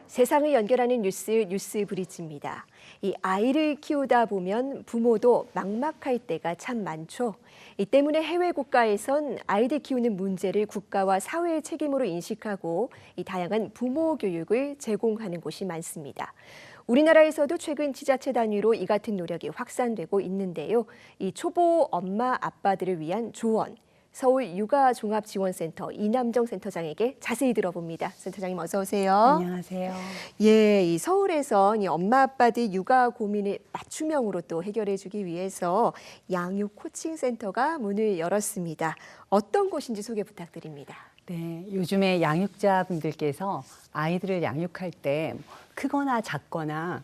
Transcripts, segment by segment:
세상을 연결하는 뉴스 브리지입니다. 이 아이를 키우다 보면 부모도 막막할 때가 참 많죠. 이 때문에 해외 국가에선 아이들 키우는 문제를 국가와 사회의 책임으로 인식하고 이 다양한 부모 교육을 제공하는 곳이 많습니다. 우리나라에서도 최근 지자체 단위로 이 같은 노력이 확산되고 있는데요. 이 초보 엄마 아빠들을 위한 조언, 서울 육아종합지원센터 이남정 센터장에게 자세히 들어봅니다. 센터장님 어서 오세요. 안녕하세요. 예, 이 서울에서 이 엄마 아빠들 육아 고민을 맞춤형으로 또 해결해주기 위해서 양육 코칭 센터가 문을 열었습니다. 어떤 곳인지 소개 부탁드립니다. 네, 요즘에 양육자분들께서 아이들을 양육할 때 크거나 작거나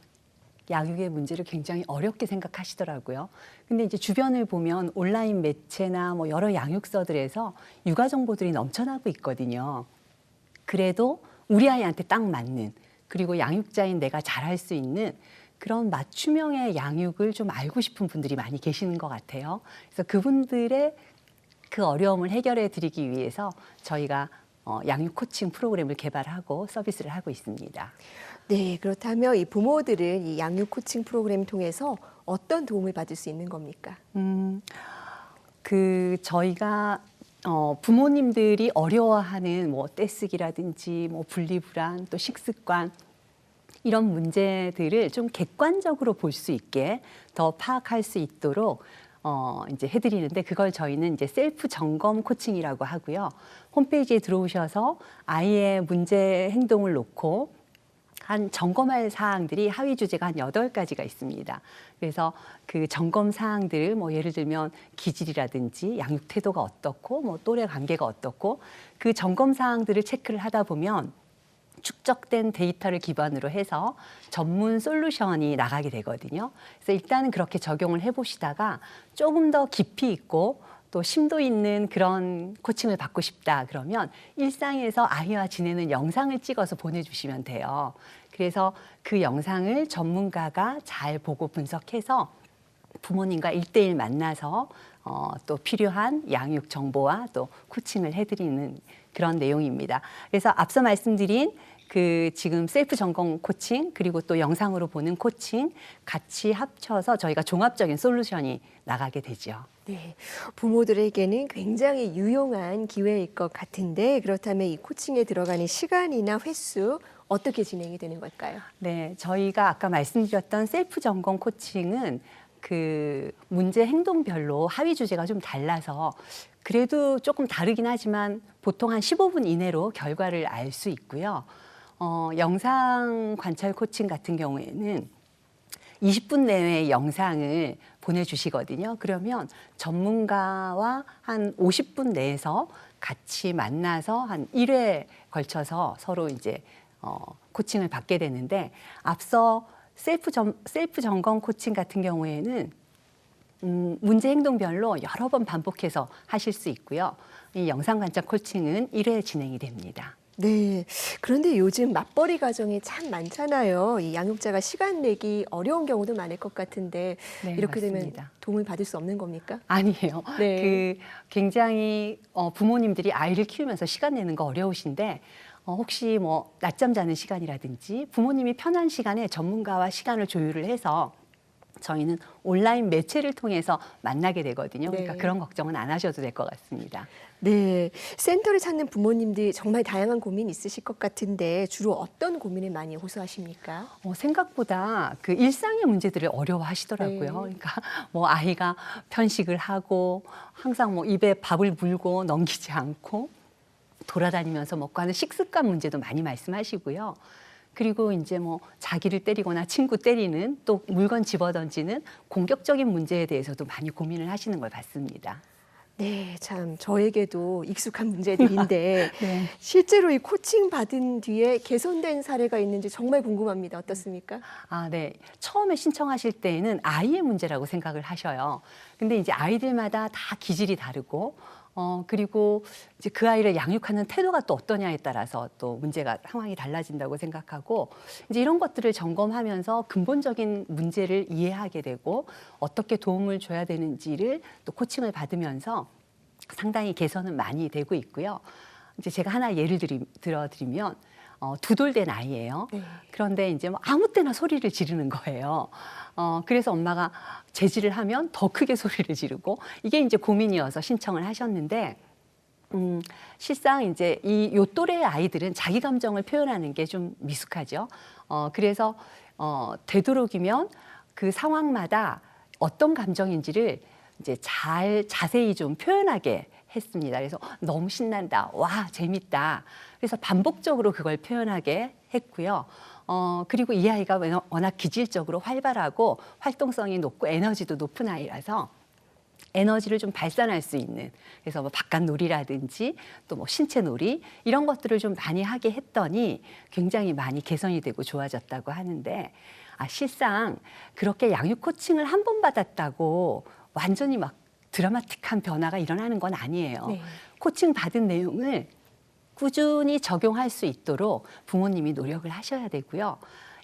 양육의 문제를 굉장히 어렵게 생각하시더라고요. 근데 이제 주변을 보면 온라인 매체나 여러 양육서들에서 육아 정보들이 넘쳐나고 있거든요. 그래도 우리 아이한테 딱 맞는, 그리고 양육자인 내가 잘할 수 있는 그런 맞춤형의 양육을 좀 알고 싶은 분들이 많이 계시는 것 같아요. 그래서 그분들의 그 어려움을 해결해 드리기 위해서 저희가 양육 코칭 프로그램을 개발하고 서비스를 하고 있습니다. 네, 그렇다면 이 부모들은 이 양육 코칭 프로그램 통해서 어떤 도움을 받을 수 있는 겁니까? 저희가 부모님들이 어려워하는 떼쓰기라든지 분리불안, 또 식습관 이런 문제들을 좀 객관적으로 볼 수 있게 더 파악할 수 있도록 이제 해드리는데, 그걸 저희는 이제 셀프 점검 코칭이라고 하고요. 홈페이지에 들어오셔서 아이의 문제 행동을 놓고 한 점검할 사항들이 하위 주제가 한 8가지가 있습니다. 그래서 그 점검 사항들을 예를 들면 기질이라든지 양육 태도가 어떻고 또래 관계가 어떻고, 그 점검 사항들을 체크를 하다 보면 축적된 데이터를 기반으로 해서 전문 솔루션이 나가게 되거든요. 그래서 일단은 그렇게 적용을 해보시다가 조금 더 깊이 있고 또 심도 있는 그런 코칭을 받고 싶다 그러면 일상에서 아이와 지내는 영상을 찍어서 보내주시면 돼요. 그래서 그 영상을 전문가가 잘 보고 분석해서 부모님과 1대1 만나서 또 필요한 양육 정보와 또 코칭을 해드리는 그런 내용입니다. 그래서 앞서 말씀드린 지금 셀프 점검 코칭, 그리고 또 영상으로 보는 코칭 같이 합쳐서 저희가 종합적인 솔루션이 나가게 되죠. 네, 부모들에게는 굉장히 유용한 기회일 것 같은데, 그렇다면 이 코칭에 들어가는 시간이나 횟수 어떻게 진행이 되는 걸까요? 네, 저희가 아까 말씀드렸던 셀프 점검 코칭은 그 문제 행동별로 하위 주제가 좀 달라서 그래도 조금 다르긴 하지만 보통 한 15분 이내로 결과를 알 수 있고요. 영상 관찰 코칭 같은 경우에는 20분 내외의 영상을 보내주시거든요. 그러면 전문가와 한 50분 내에서 같이 만나서 한 1회 걸쳐서 서로 이제 코칭을 받게 되는데, 앞서 셀프 점검 코칭 같은 경우에는 문제 행동별로 여러 번 반복해서 하실 수 있고요. 이 영상 관찰 코칭은 1회 진행이 됩니다. 네, 그런데 요즘 맞벌이 가정이 참 많잖아요. 이 양육자가 시간 내기 어려운 경우도 많을 것 같은데, 네, 이렇게 맞습니다. 되면 도움을 받을 수 없는 겁니까? 아니에요. 네. 굉장히 부모님들이 아이를 키우면서 시간 내는 거 어려우신데, 혹시 낮잠 자는 시간이라든지 부모님이 편한 시간에 전문가와 시간을 조율을 해서 저희는 온라인 매체를 통해서 만나게 되거든요. 그러니까 네. 그런 걱정은 안 하셔도 될 것 같습니다. 네, 센터를 찾는 부모님들이 정말 다양한 고민이 있으실 것 같은데 주로 어떤 고민을 많이 호소하십니까? 생각보다 그 일상의 문제들을 어려워하시더라고요. 네. 그러니까 아이가 편식을 하고 항상 입에 밥을 물고 넘기지 않고 돌아다니면서 먹고 하는 식습관 문제도 많이 말씀하시고요. 그리고 이제 자기를 때리거나 친구 때리는, 또 물건 집어던지는 공격적인 문제에 대해서도 많이 고민을 하시는 걸 봤습니다. 네, 참 저에게도 익숙한 문제들인데 네. 실제로 이 코칭 받은 뒤에 개선된 사례가 있는지 정말 궁금합니다. 어떻습니까? 네. 처음에 신청하실 때에는 아이의 문제라고 생각을 하셔요. 근데 이제 아이들마다 다 기질이 다르고, 그리고 이제 그 아이를 양육하는 태도가 또 어떠냐에 따라서 또 상황이 달라진다고 생각하고, 이제 이런 것들을 점검하면서 근본적인 문제를 이해하게 되고 어떻게 도움을 줘야 되는지를 또 코칭을 받으면서 상당히 개선은 많이 되고 있고요. 이제 제가 하나 예를 들어드리면 2돌 된 아이예요. 네. 그런데 이제 뭐 아무 때나 소리를 지르는 거예요. 그래서 엄마가 제지를 하면 더 크게 소리를 지르고 이게 이제 고민이어서 신청을 하셨는데 실상 이제 요 또래의 아이들은 자기 감정을 표현하는 게 좀 미숙하죠. 그래서 되도록이면 그 상황마다 어떤 감정인지를 이제 자세히 좀 표현하게 했습니다. 그래서 너무 신난다, 와 재밌다. 그래서 반복적으로 그걸 표현하게 했고요. 그리고 이 아이가 워낙 기질적으로 활발하고 활동성이 높고 에너지도 높은 아이라서 에너지를 좀 발산할 수 있는, 그래서 뭐 바깥 놀이라든지 또 뭐 신체 놀이 이런 것들을 좀 많이 하게 했더니 굉장히 많이 개선이 되고 좋아졌다고 하는데, 실상 그렇게 양육 코칭을 한 번 받았다고 완전히 막 드라마틱한 변화가 일어나는 건 아니에요. 네. 코칭 받은 내용을 꾸준히 적용할 수 있도록 부모님이 노력을 하셔야 되고요.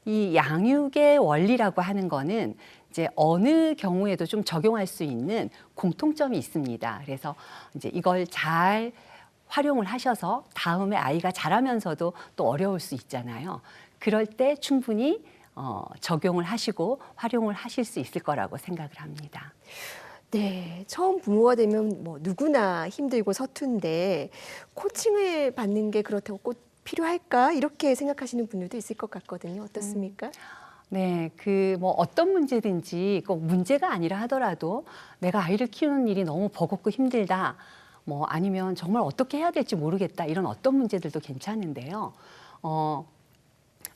이 양육의 원리라고 하는 거는 이제 어느 경우에도 좀 적용할 수 있는 공통점이 있습니다. 그래서 이제 이걸 잘 활용을 하셔서 다음에 아이가 자라면서도 또 어려울 수 있잖아요. 그럴 때 충분히 적용을 하시고 활용을 하실 수 있을 거라고 생각을 합니다. 네, 처음 부모가 되면 뭐 누구나 힘들고 서툰데 코칭을 받는 게 그렇다고 꼭 필요할까? 이렇게 생각하시는 분들도 있을 것 같거든요. 어떻습니까? 네, 그 뭐 어떤 문제든지 꼭 문제가 아니라 하더라도 내가 아이를 키우는 일이 너무 버겁고 힘들다, 뭐 아니면 정말 어떻게 해야 될지 모르겠다, 이런 어떤 문제들도 괜찮은데요.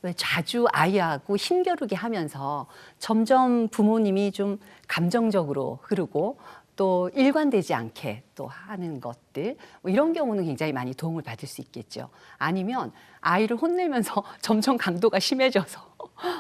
왜 자주 아이하고 힘겨루게 하면서 점점 부모님이 좀 감정적으로 흐르고 또 일관되지 않게 또 하는 것들, 뭐 이런 경우는 굉장히 많이 도움을 받을 수 있겠죠. 아니면 아이를 혼내면서 점점 강도가 심해져서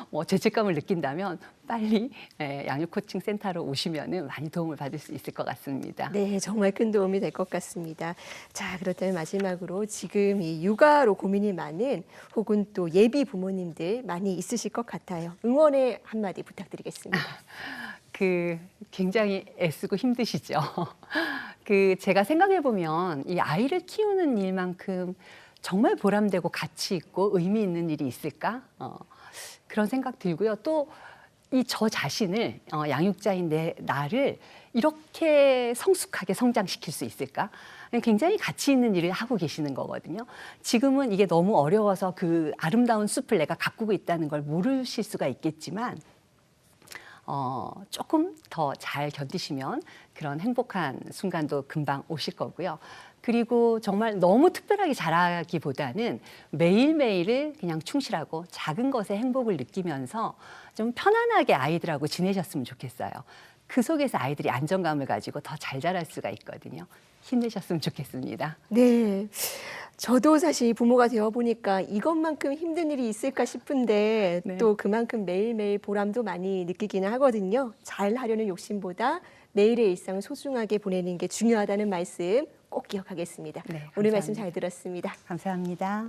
뭐 죄책감을 느낀다면 빨리 양육 코칭 센터로 오시면은 많이 도움을 받을 수 있을 것 같습니다. 네, 정말 큰 도움이 될 것 같습니다. 자, 그렇다면 마지막으로 지금 이 육아로 고민이 많은 혹은 또 예비 부모님들 많이 있으실 것 같아요. 응원의 한마디 부탁드리겠습니다. 그 굉장히 애쓰고 힘드시죠. 그 제가 생각해 보면 이 아이를 키우는 일만큼 정말 보람되고 가치 있고 의미 있는 일이 있을까? 그런 생각 들고요. 또 이 저 자신을 양육자인 나를 이렇게 성숙하게 성장시킬 수 있을까? 굉장히 가치 있는 일을 하고 계시는 거거든요. 지금은 이게 너무 어려워서 그 아름다운 숲을 내가 가꾸고 있다는 걸 모르실 수가 있겠지만 조금 더 잘 견디시면 그런 행복한 순간도 금방 오실 거고요. 그리고 정말 너무 특별하게 잘하기보다는 매일매일을 그냥 충실하고 작은 것에 행복을 느끼면서 좀 편안하게 아이들하고 지내셨으면 좋겠어요. 그 속에서 아이들이 안정감을 가지고 더 잘 자랄 수가 있거든요. 힘내셨으면 좋겠습니다. 네. 저도 사실 부모가 되어 보니까 이것만큼 힘든 일이 있을까 싶은데 네. 또 그만큼 매일매일 보람도 많이 느끼기는 하거든요. 잘 하려는 욕심보다 매일의 일상을 소중하게 보내는 게 중요하다는 말씀 꼭 기억하겠습니다. 네, 오늘 말씀 감사합니다. 잘 들었습니다. 감사합니다.